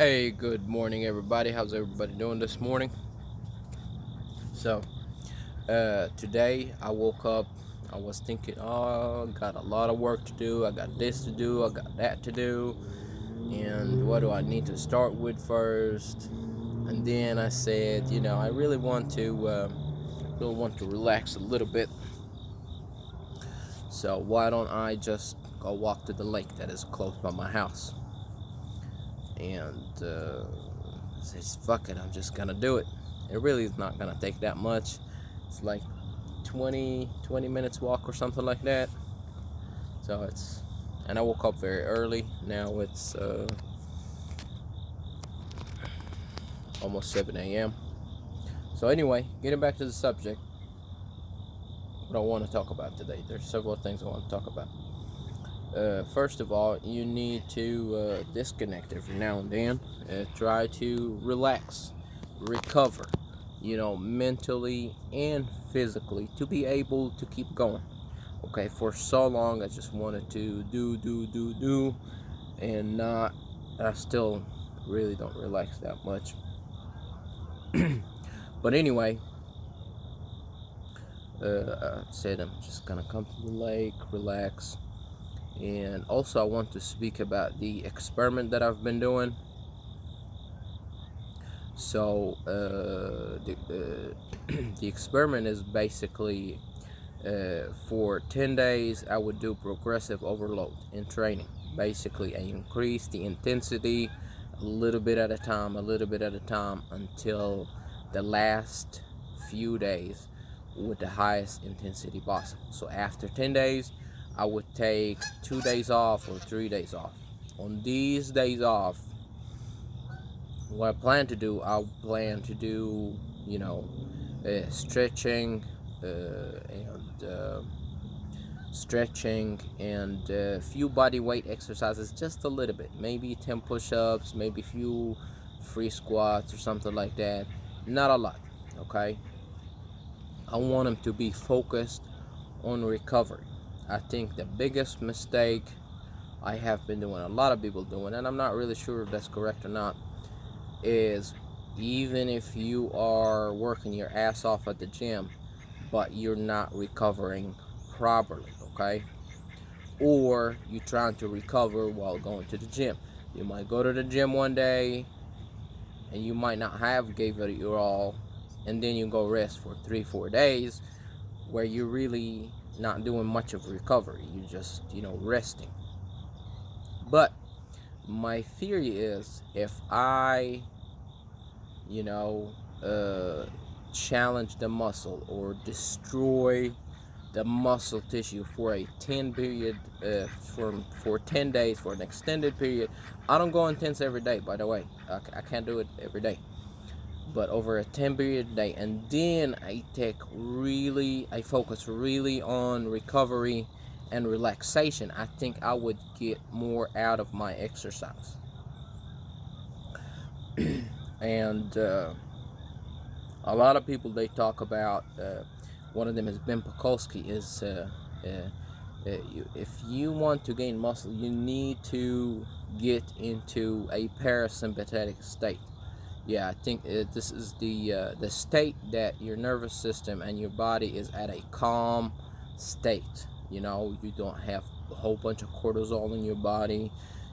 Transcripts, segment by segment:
Hey, good morning, everybody. How's everybody doing this morning? So, today I woke up. I was thinking, oh, got a lot of work to do. I got this to do. I got that to do. And what do I need to start with first? And then I said, I really want to relax a little bit. So why don't I just go walk to the lake that is close by my house? And says, fuck it, I'm just gonna do it. It really is not gonna take that much. It's like 20 minutes walk or something like that. So and I woke up very early. Now it's almost 7 a.m. So anyway, getting back to the subject, what I want to talk about today. There's several things I want to talk about. First of all, you need to disconnect every now and then. Try to relax, recover, mentally and physically to be able to keep going. Okay, for so long I just wanted to do, and not. I still really don't relax that much. But anyway, I said I'm just gonna come to the lake, relax, and also I want to speak about the experiment that I've been doing. So the experiment is basically for 10 days I would do progressive overload in training. Basically, I increase the intensity a little bit at a time, until the last few days with the highest intensity possible. So after 10 days, I would take 2 days off or 3 days off. On these days off, what I plan to do, stretching and a few body weight exercises, just a little bit, maybe 10 push-ups, maybe a few free squats or something like that, not a lot. Okay, I want them to be focused on recovery. I think the biggest mistake I have been doing, a lot of people doing, and I'm not really sure if that's correct or not, is even if you are working your ass off at the gym but you're not recovering properly. Okay, or you're trying to recover while going to the gym. You might go to the gym one day and you might not have gave it your all, and then you go rest for 3-4 days where you're really not doing much of recovery. You just resting. But my theory is, if I you know challenge the muscle or destroy the muscle tissue for a 10 period, for 10 days, for an extended period. I don't go intense every day, by the way. I can't do it every day, but over a 10 period day, and then I focus really on recovery and relaxation. I think I would get more out of my exercise. And a lot of people, they talk about, one of them is Ben Pakulski, is if you want to gain muscle, you need to get into a parasympathetic state. Yeah, I think this is the state that your nervous system and your body is at a calm state. You don't have a whole bunch of cortisol in your body.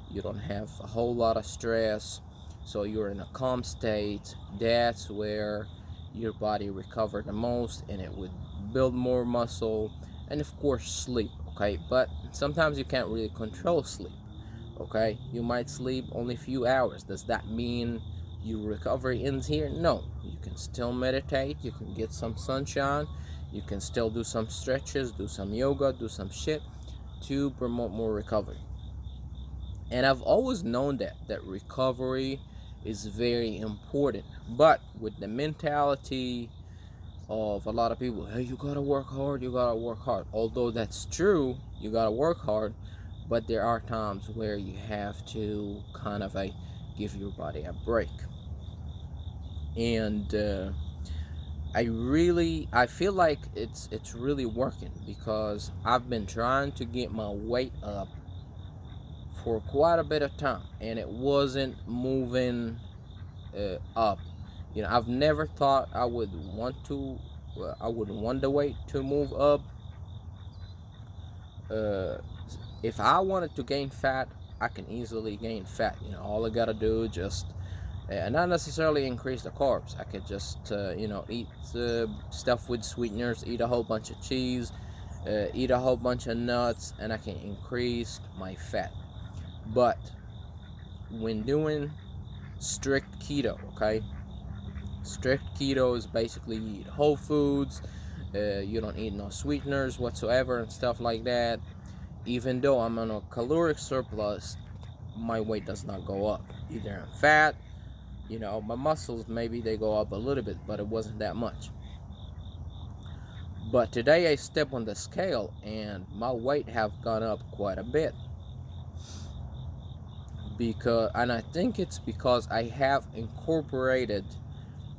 You don't have a whole lot of stress. So you're in a calm state. That's where your body recover the most, and it would build more muscle, and of course sleep. Okay, but sometimes you can't really control sleep. Okay, you might sleep only a few hours. Does that mean your recovery ends here? No, you can still meditate, you can get some sunshine, you can still do some stretches, do some yoga, do some shit to promote more recovery. And I've always known that recovery is very important. But with the mentality of a lot of people, hey, you gotta work hard, although that's true, you gotta work hard, but there are times where you have to kind of give your body a break. And I feel like it's really working, because I've been trying to get my weight up for quite a bit of time, and it wasn't moving up. You know, I've never thought I would want the weight to move up. If I wanted to gain fat, I can easily gain fat. You know, all I gotta do just not necessarily increase the carbs. I could just eat stuff with sweeteners, eat a whole bunch of cheese, eat a whole bunch of nuts, and I can increase my fat. But when doing strict keto, okay, strict keto is basically you eat whole foods, you don't eat no sweeteners whatsoever and stuff like that. Even though I'm on a caloric surplus, my weight does not go up. Either I'm fat, you know, my muscles maybe they go up a little bit, but it wasn't that much. But today I stepped on the scale and my weight have gone up quite a bit. And I think it's because I have incorporated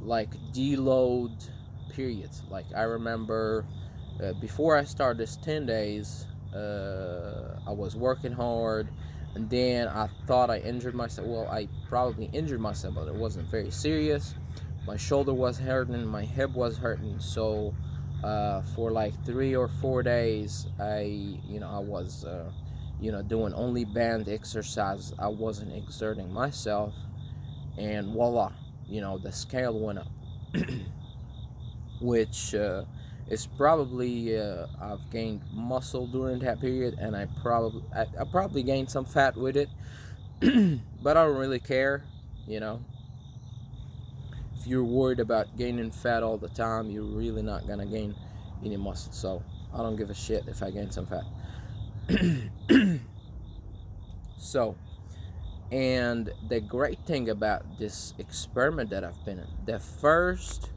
like deload periods. Like I remember before I started this 10 days, I was working hard, and then I thought I injured myself. Well, I probably injured myself, but it wasn't very serious. My shoulder was hurting, my hip was hurting, so for like 3 or 4 days I was doing only band exercise. I wasn't exerting myself, and voila, the scale went up. Which is probably I've gained muscle during that period, and I probably gained some fat with it. But I don't really care. If you're worried about gaining fat all the time, you're really not gonna gain any muscle. So I don't give a shit if I gain some fat. So, and the great thing about this experiment that I've been in, the first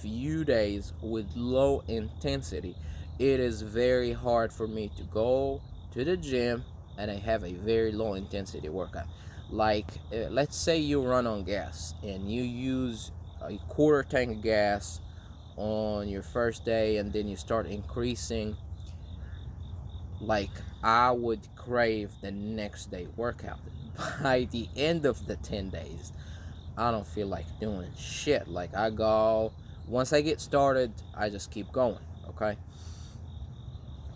few days with low intensity, it is very hard for me to go to the gym and I have a very low intensity workout. Like let's say you run on gas and you use a quarter tank of gas on your first day, and then you start increasing. Like I would crave the next day workout. By the end of the 10 days, I don't feel like doing shit. Like once I get started, I just keep going, okay?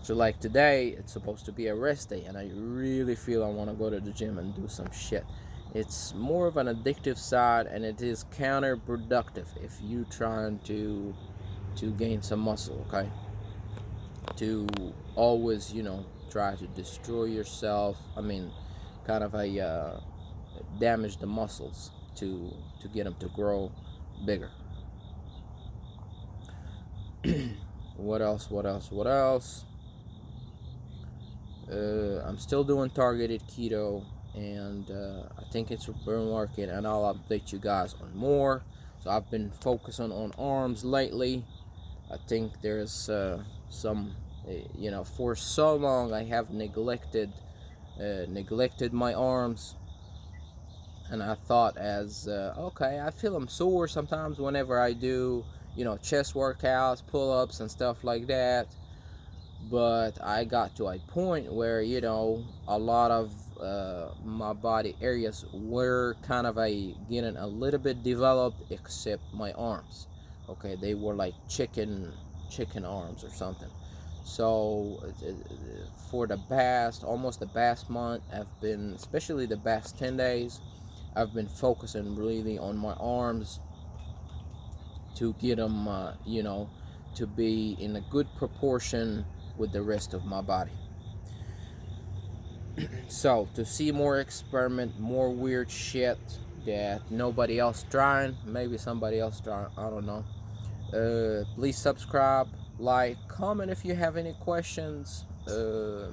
So like today, it's supposed to be a rest day, and I really feel I want to go to the gym and do some shit. It's more of an addictive side, and it is counterproductive if you trying to gain some muscle, okay? To always, try to destroy yourself. I mean, kind of damage the muscles to get them to grow bigger. What else? I'm still doing targeted keto, and I think it's been working, and I'll update you guys on more. So I've been focusing on arms lately. I think there's some, for so long I have neglected my arms, and I thought okay, I feel them sore sometimes whenever I do, chest workouts, pull-ups and stuff like that. But I got to a point where, a lot of my body areas were kind of getting a little bit developed, except my arms. Okay, they were like chicken arms or something. So for almost the past month, especially the past 10 days, I've been focusing really on my arms to get them, to be in a good proportion with the rest of my body. So to see more experiment, more weird shit that nobody else trying, maybe somebody else trying, I don't know. Please subscribe, like, comment if you have any questions.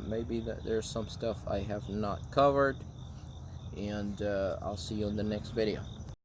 Maybe there's some stuff I have not covered, and I'll see you in the next video.